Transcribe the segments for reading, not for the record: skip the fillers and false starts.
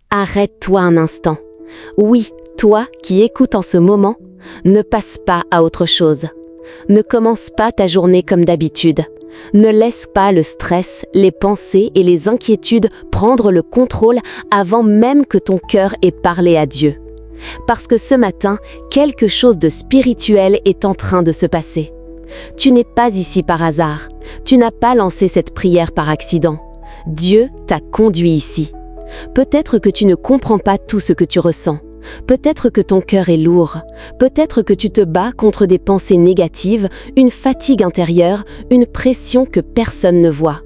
Arrête-toi un instant. Oui, toi qui écoutes en ce moment, ne passe pas à autre chose. Ne commence pas ta journée comme d'habitude. Ne laisse pas le stress, les pensées et les inquiétudes prendre le contrôle avant même que ton cœur ait parlé à Dieu. Parce que ce matin, quelque chose de spirituel est en train de se passer. Tu n'es pas ici par hasard. Tu n'as pas lancé cette prière par accident. Dieu t'a conduit ici. Peut-être que tu ne comprends pas tout ce que tu ressens. Peut-être que ton cœur est lourd. Peut-être que tu te bats contre des pensées négatives, une fatigue intérieure, une pression que personne ne voit.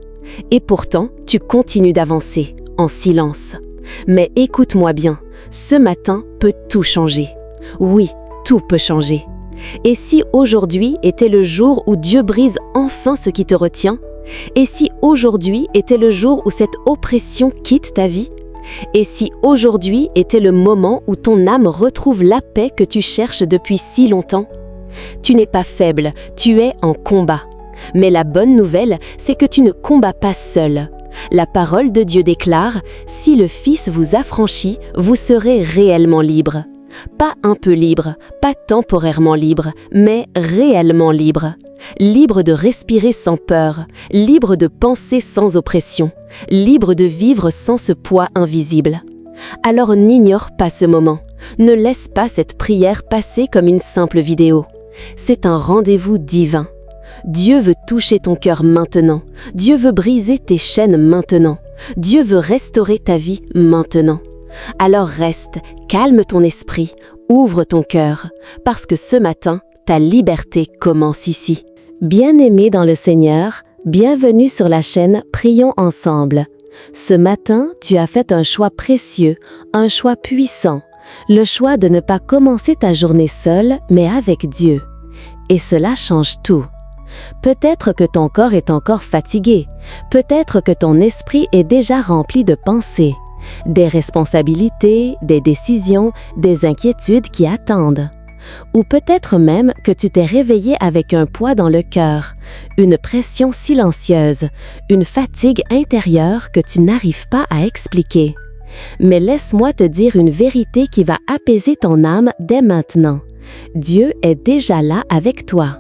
Et pourtant, tu continues d'avancer, en silence. Mais écoute-moi bien, ce matin peut tout changer. Oui, tout peut changer. Et si aujourd'hui était le jour où Dieu brise enfin ce qui te retient? Et si aujourd'hui était le jour où cette oppression quitte ta vie? Et si aujourd'hui était le moment où ton âme retrouve la paix que tu cherches depuis si longtemps? Tu n'es pas faible, tu es en combat. Mais la bonne nouvelle, c'est que tu ne combats pas seul. La parole de Dieu déclare « Si le Fils vous affranchit, vous serez réellement libre ». Pas un peu libre, pas temporairement libre, mais réellement libre. Libre de respirer sans peur, libre de penser sans oppression, libre de vivre sans ce poids invisible. Alors n'ignore pas ce moment, ne laisse pas cette prière passer comme une simple vidéo. C'est un rendez-vous divin. Dieu veut toucher ton cœur maintenant, Dieu veut briser tes chaînes maintenant, Dieu veut restaurer ta vie maintenant. Alors reste, calme ton esprit, ouvre ton cœur, parce que ce matin, ta liberté commence ici. Bien-aimé dans le Seigneur, bienvenue sur la chaîne Prions ensemble. Ce matin, tu as fait un choix précieux, un choix puissant, le choix de ne pas commencer ta journée seule, mais avec Dieu. Et cela change tout. Peut-être que ton corps est encore fatigué, peut-être que ton esprit est déjà rempli de pensées, des responsabilités, des décisions, des inquiétudes qui attendent. Ou peut-être même que tu t'es réveillé avec un poids dans le cœur, une pression silencieuse, une fatigue intérieure que tu n'arrives pas à expliquer. Mais laisse-moi te dire une vérité qui va apaiser ton âme dès maintenant. Dieu est déjà là avec toi.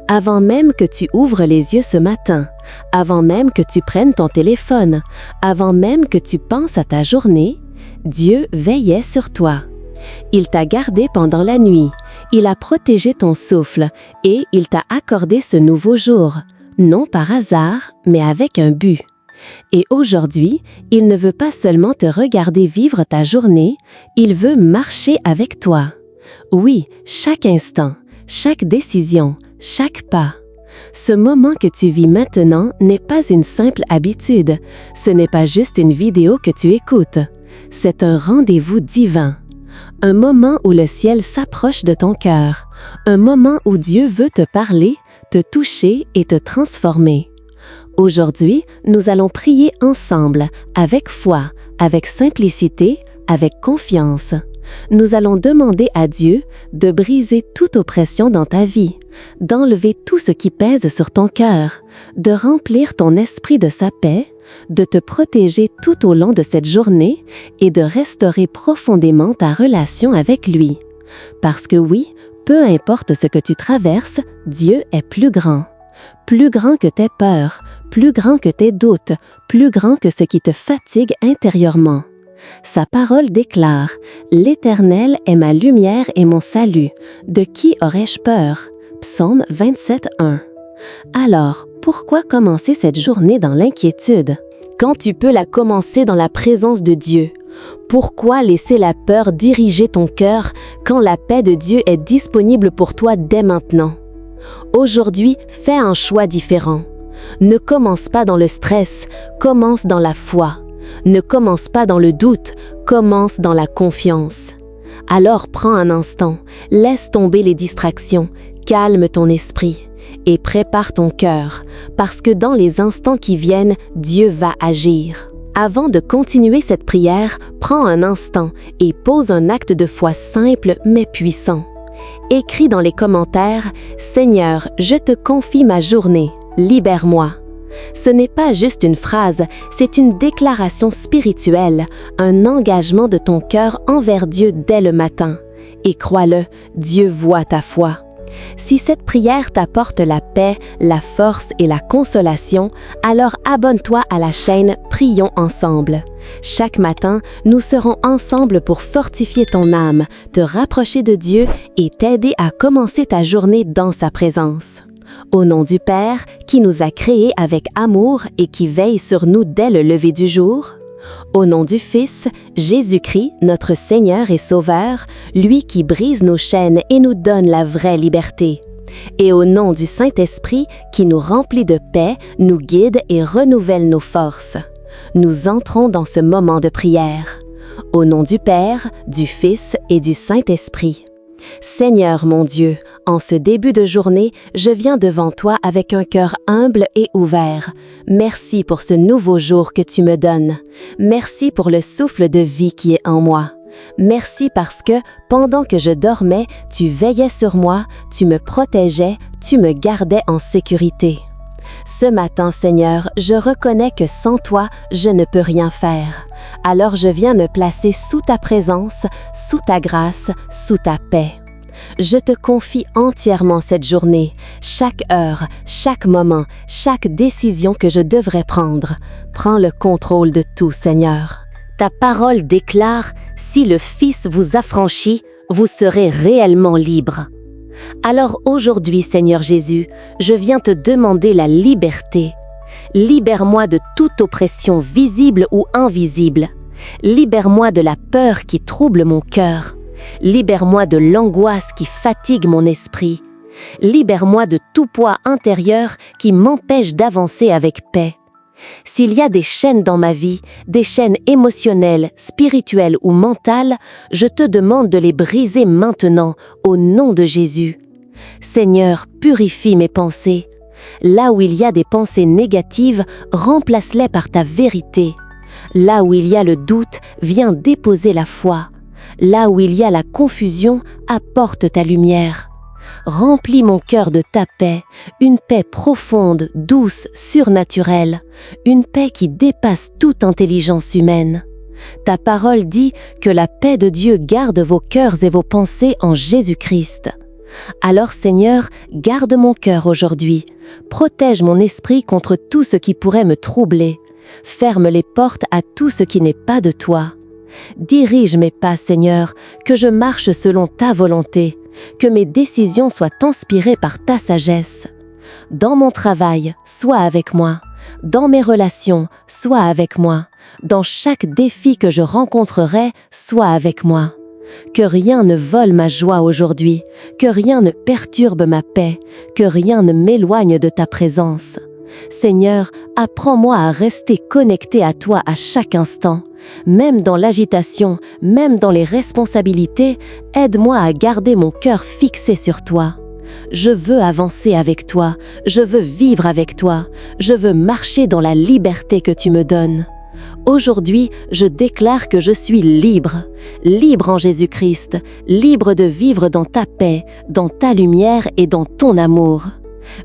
Avant même que tu ouvres les yeux ce matin, avant même que tu prennes ton téléphone, avant même que tu penses à ta journée, Dieu veillait sur toi. Il t'a gardé pendant la nuit, il a protégé ton souffle et il t'a accordé ce nouveau jour, non par hasard, mais avec un but. Et aujourd'hui, il ne veut pas seulement te regarder vivre ta journée, il veut marcher avec toi. Oui, chaque instant, chaque décision, chaque pas. Ce moment que tu vis maintenant n'est pas une simple habitude, ce n'est pas juste une vidéo que tu écoutes. C'est un rendez-vous divin. Un moment où le ciel s'approche de ton cœur. Un moment où Dieu veut te parler, te toucher et te transformer. Aujourd'hui, nous allons prier ensemble, avec foi, avec simplicité, avec confiance. Nous allons demander à Dieu de briser toute oppression dans ta vie, d'enlever tout ce qui pèse sur ton cœur, de remplir ton esprit de sa paix, de te protéger tout au long de cette journée et de restaurer profondément ta relation avec lui. Parce que oui, peu importe ce que tu traverses, Dieu est plus grand. Plus grand que tes peurs, plus grand que tes doutes, plus grand que ce qui te fatigue intérieurement. Sa parole déclare « L'Éternel est ma lumière et mon salut. De qui aurais-je peur ?» Psaume 27:1. Alors, pourquoi commencer cette journée dans l'inquiétude? Quand tu peux la commencer dans la présence de Dieu? Pourquoi laisser la peur diriger ton cœur quand la paix de Dieu est disponible pour toi dès maintenant? Aujourd'hui, fais un choix différent. Ne commence pas dans le stress, commence dans la foi. Ne commence pas dans le doute, commence dans la confiance. Alors prends un instant, laisse tomber les distractions, calme ton esprit et prépare ton cœur, parce que dans les instants qui viennent, Dieu va agir. Avant de continuer cette prière, prends un instant et pose un acte de foi simple mais puissant. Écris dans les commentaires « Seigneur, je te confie ma journée, libère-moi ». Ce n'est pas juste une phrase, c'est une déclaration spirituelle, un engagement de ton cœur envers Dieu dès le matin. Et crois-le, Dieu voit ta foi. Si cette prière t'apporte la paix, la force et la consolation, alors abonne-toi à la chaîne Prions ensemble. Chaque matin, nous serons ensemble pour fortifier ton âme, te rapprocher de Dieu et t'aider à commencer ta journée dans sa présence. Au nom du Père, qui nous a créés avec amour et qui veille sur nous dès le lever du jour. Au nom du Fils, Jésus-Christ, notre Seigneur et Sauveur, lui qui brise nos chaînes et nous donne la vraie liberté. Et au nom du Saint-Esprit, qui nous remplit de paix, nous guide et renouvelle nos forces. Nous entrons dans ce moment de prière. Au nom du Père, du Fils et du Saint-Esprit. Seigneur mon Dieu, en ce début de journée, je viens devant toi avec un cœur humble et ouvert. Merci pour ce nouveau jour que tu me donnes. Merci pour le souffle de vie qui est en moi. Merci parce que, pendant que je dormais, tu veillais sur moi, tu me protégeais, tu me gardais en sécurité. Ce matin, Seigneur, je reconnais que sans toi, je ne peux rien faire. Alors je viens me placer sous ta présence, sous ta grâce, sous ta paix. Je te confie entièrement cette journée, chaque heure, chaque moment, chaque décision que je devrais prendre. Prends le contrôle de tout, Seigneur. Ta parole déclare, « Si le Fils vous affranchit, vous serez réellement libre. » Alors aujourd'hui, Seigneur Jésus, je viens te demander la liberté. Libère-moi de toute oppression visible ou invisible. Libère-moi de la peur qui trouble mon cœur. Libère-moi de l'angoisse qui fatigue mon esprit. Libère-moi de tout poids intérieur qui m'empêche d'avancer avec paix. S'il y a des chaînes dans ma vie, des chaînes émotionnelles, spirituelles ou mentales, je te demande de les briser maintenant, au nom de Jésus. Seigneur, purifie mes pensées. Là où il y a des pensées négatives, remplace-les par ta vérité. Là où il y a le doute, viens déposer la foi. Là où il y a la confusion, apporte ta lumière. Remplis mon cœur de ta paix, une paix profonde, douce, surnaturelle, une paix qui dépasse toute intelligence humaine. Ta parole dit que la paix de Dieu garde vos cœurs et vos pensées en Jésus-Christ. Alors Seigneur, garde mon cœur aujourd'hui, protège mon esprit contre tout ce qui pourrait me troubler, ferme les portes à tout ce qui n'est pas de toi. Dirige mes pas, Seigneur, que je marche selon ta volonté, que mes décisions soient inspirées par ta sagesse. Dans mon travail, sois avec moi. Dans mes relations, sois avec moi. Dans chaque défi que je rencontrerai, sois avec moi. Que rien ne vole ma joie aujourd'hui, que rien ne perturbe ma paix, que rien ne m'éloigne de ta présence. Seigneur, apprends-moi à rester connecté à toi à chaque instant. Même dans l'agitation, même dans les responsabilités, aide-moi à garder mon cœur fixé sur toi. Je veux avancer avec toi, je veux vivre avec toi, je veux marcher dans la liberté que tu me donnes. Aujourd'hui, je déclare que je suis libre, libre en Jésus-Christ, libre de vivre dans ta paix, dans ta lumière et dans ton amour.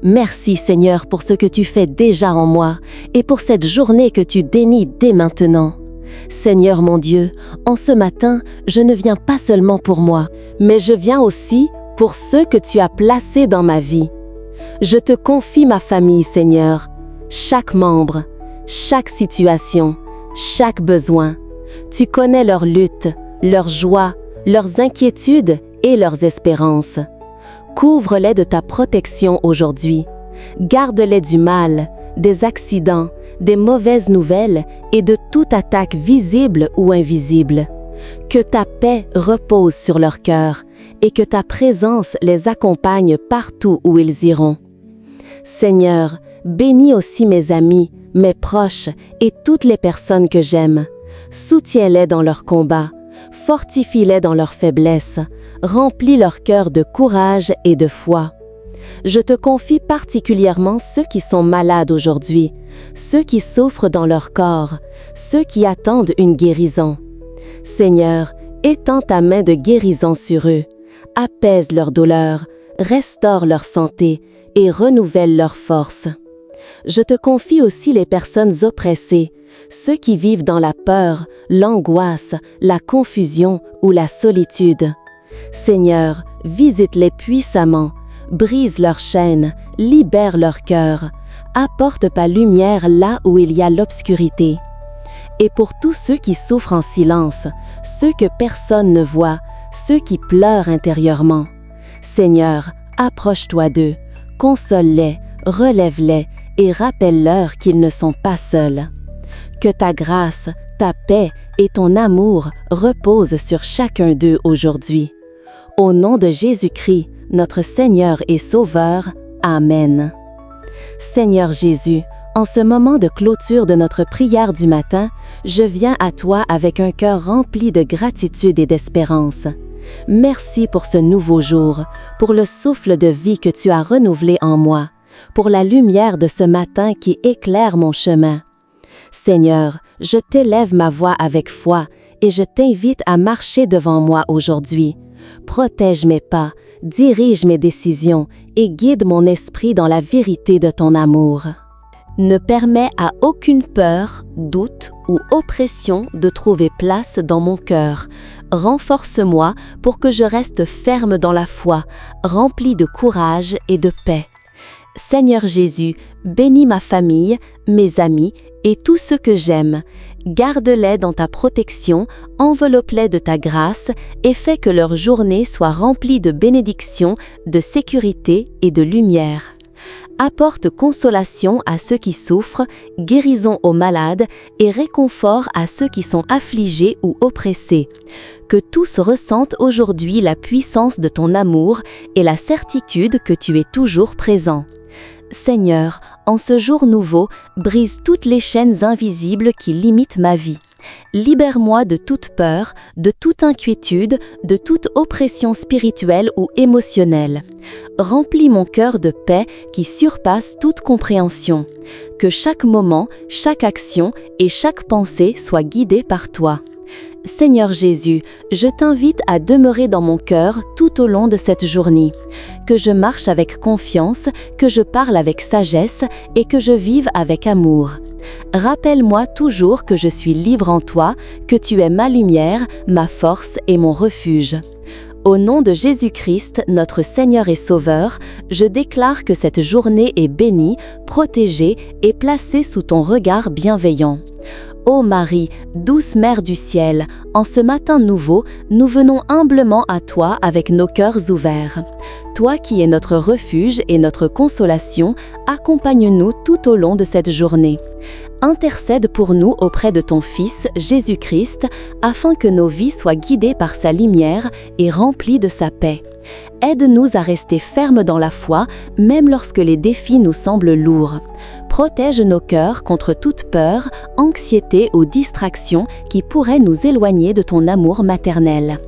Merci Seigneur pour ce que tu fais déjà en moi et pour cette journée que tu bénis dès maintenant. Seigneur mon Dieu, en ce matin, je ne viens pas seulement pour moi, mais je viens aussi pour ceux que tu as placés dans ma vie. Je te confie ma famille, Seigneur, chaque membre, chaque situation, chaque besoin. Tu connais leurs luttes, leurs joies, leurs inquiétudes et leurs espérances. Couvre-les de ta protection aujourd'hui. Garde-les du mal, des accidents, des mauvaises nouvelles et de toute attaque visible ou invisible. Que ta paix repose sur leur cœur et que ta présence les accompagne partout où ils iront. Seigneur, bénis aussi mes amis, mes proches et toutes les personnes que j'aime. Soutiens-les dans leurs combats, fortifie-les dans leurs faiblesses, remplis leur cœur de courage et de foi. Je te confie particulièrement ceux qui sont malades aujourd'hui, ceux qui souffrent dans leur corps, ceux qui attendent une guérison. Seigneur, étends ta main de guérison sur eux, apaise leur douleur, restaure leur santé et renouvelle leur force. Je te confie aussi les personnes oppressées, ceux qui vivent dans la peur, l'angoisse, la confusion ou la solitude. Seigneur, visite-les puissamment, brise leurs chaînes, libère leur cœur, apporte ta lumière là où il y a l'obscurité. Et pour tous ceux qui souffrent en silence, ceux que personne ne voit, ceux qui pleurent intérieurement, Seigneur, approche-toi d'eux, console-les, relève-les et rappelle-leur qu'ils ne sont pas seuls. Que ta grâce, ta paix et ton amour reposent sur chacun d'eux aujourd'hui. Au nom de Jésus-Christ, notre Seigneur et Sauveur. Amen. Seigneur Jésus, en ce moment de clôture de notre prière du matin, je viens à toi avec un cœur rempli de gratitude et d'espérance. Merci pour ce nouveau jour, pour le souffle de vie que tu as renouvelé en moi, pour la lumière de ce matin qui éclaire mon chemin. Seigneur, je t'élève ma voix avec foi et je t'invite à marcher devant moi aujourd'hui. Protège mes pas, dirige mes décisions et guide mon esprit dans la vérité de ton amour. Ne permets à aucune peur, doute ou oppression de trouver place dans mon cœur. Renforce-moi pour que je reste ferme dans la foi, rempli de courage et de paix. Seigneur Jésus, bénis ma famille, mes amis et tous ceux que j'aime. Garde-les dans ta protection, enveloppe-les de ta grâce et fais que leur journée soit remplie de bénédictions, de sécurité et de lumière. Apporte consolation à ceux qui souffrent, guérison aux malades et réconfort à ceux qui sont affligés ou oppressés. Que tous ressentent aujourd'hui la puissance de ton amour et la certitude que tu es toujours présent. Seigneur, en ce jour nouveau, brise toutes les chaînes invisibles qui limitent ma vie. Libère-moi de toute peur, de toute inquiétude, de toute oppression spirituelle ou émotionnelle. Remplis mon cœur de paix qui surpasse toute compréhension. Que chaque moment, chaque action et chaque pensée soient guidés par toi. Seigneur Jésus, je t'invite à demeurer dans mon cœur tout au long de cette journée. Que je marche avec confiance, que je parle avec sagesse et que je vive avec amour. Rappelle-moi toujours que je suis libre en toi, que tu es ma lumière, ma force et mon refuge. Au nom de Jésus-Christ, notre Seigneur et Sauveur, je déclare que cette journée est bénie, protégée et placée sous ton regard bienveillant. Ô Marie, douce Mère du ciel, en ce matin nouveau, nous venons humblement à toi avec nos cœurs ouverts. Toi qui es notre refuge et notre consolation, accompagne-nous tout au long de cette journée. Intercède pour nous auprès de ton Fils, Jésus-Christ, afin que nos vies soient guidées par sa lumière et remplies de sa paix. Aide-nous à rester fermes dans la foi, même lorsque les défis nous semblent lourds. Protège nos cœurs contre toute peur, anxiété ou distraction qui pourraient nous éloigner de ton amour maternel.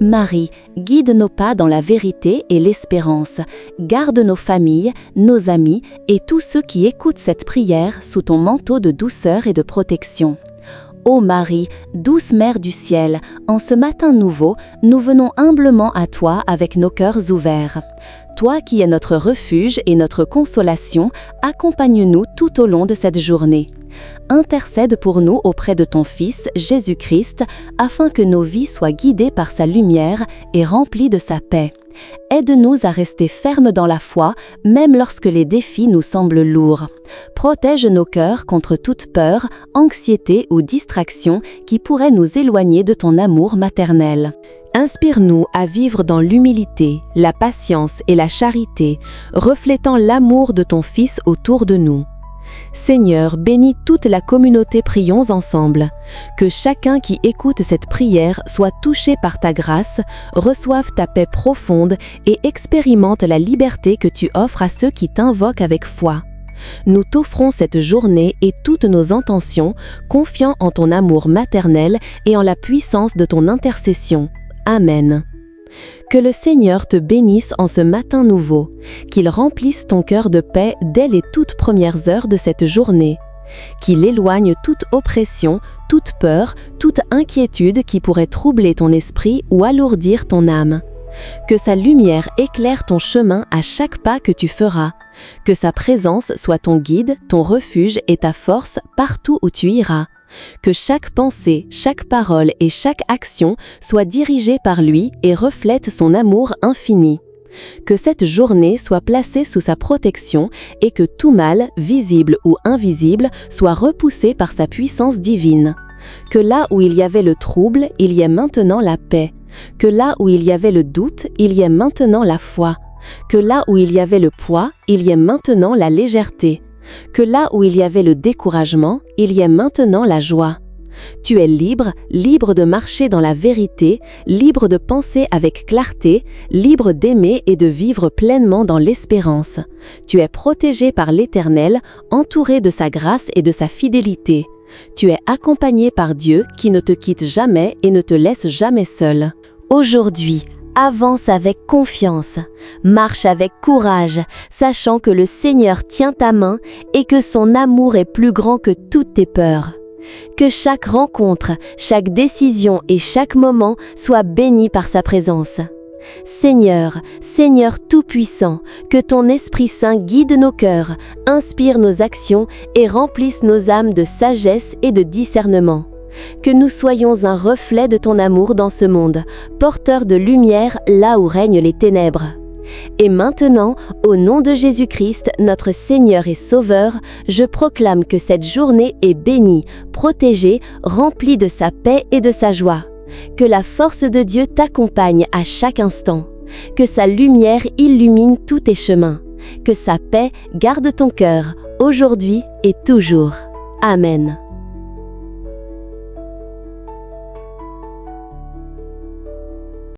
Marie, guide nos pas dans la vérité et l'espérance. Garde nos familles, nos amis et tous ceux qui écoutent cette prière sous ton manteau de douceur et de protection. Ô Marie, douce Mère du ciel, en ce matin nouveau, nous venons humblement à toi avec nos cœurs ouverts. Toi qui es notre refuge et notre consolation, accompagne-nous tout au long de cette journée. Intercède pour nous auprès de ton Fils, Jésus-Christ, afin que nos vies soient guidées par sa lumière et remplies de sa paix. Aide-nous à rester fermes dans la foi, même lorsque les défis nous semblent lourds. Protège nos cœurs contre toute peur, anxiété ou distraction qui pourraient nous éloigner de ton amour maternel. Inspire-nous à vivre dans l'humilité, la patience et la charité, reflétant l'amour de ton Fils autour de nous. Seigneur, bénis toute la communauté, prions ensemble. Que chacun qui écoute cette prière soit touché par ta grâce, reçoive ta paix profonde et expérimente la liberté que tu offres à ceux qui t'invoquent avec foi. Nous t'offrons cette journée et toutes nos intentions, confiants en ton amour maternel et en la puissance de ton intercession. Amen. Que le Seigneur te bénisse en ce matin nouveau, qu'il remplisse ton cœur de paix dès les toutes premières heures de cette journée, qu'il éloigne toute oppression, toute peur, toute inquiétude qui pourrait troubler ton esprit ou alourdir ton âme. Que sa lumière éclaire ton chemin à chaque pas que tu feras. Que sa présence soit ton guide, ton refuge et ta force partout où tu iras. Que chaque pensée, chaque parole et chaque action soit dirigée par lui et reflète son amour infini. Que cette journée soit placée sous sa protection et que tout mal, visible ou invisible, soit repoussé par sa puissance divine. Que là où il y avait le trouble, il y ait maintenant la paix. Que là où il y avait le doute, il y ait maintenant la foi. Que là où il y avait le poids, il y ait maintenant la légèreté. Que là où il y avait le découragement, il y ait maintenant la joie. Tu es libre, libre de marcher dans la vérité, libre de penser avec clarté, libre d'aimer et de vivre pleinement dans l'espérance. Tu es protégé par l'Éternel, entouré de sa grâce et de sa fidélité. Tu es accompagné par Dieu qui ne te quitte jamais et ne te laisse jamais seul. Aujourd'hui, avance avec confiance, marche avec courage, sachant que le Seigneur tient ta main et que son amour est plus grand que toutes tes peurs. Que chaque rencontre, chaque décision et chaque moment soit béni par sa présence. Seigneur, Seigneur Tout-Puissant, que ton Esprit Saint guide nos cœurs, inspire nos actions et remplisse nos âmes de sagesse et de discernement. Que nous soyons un reflet de ton amour dans ce monde, porteur de lumière là où règnent les ténèbres. Et maintenant, au nom de Jésus-Christ, notre Seigneur et Sauveur, je proclame que cette journée est bénie, protégée, remplie de sa paix et de sa joie. Que la force de Dieu t'accompagne à chaque instant. Que sa lumière illumine tous tes chemins. Que sa paix garde ton cœur, aujourd'hui et toujours. Amen.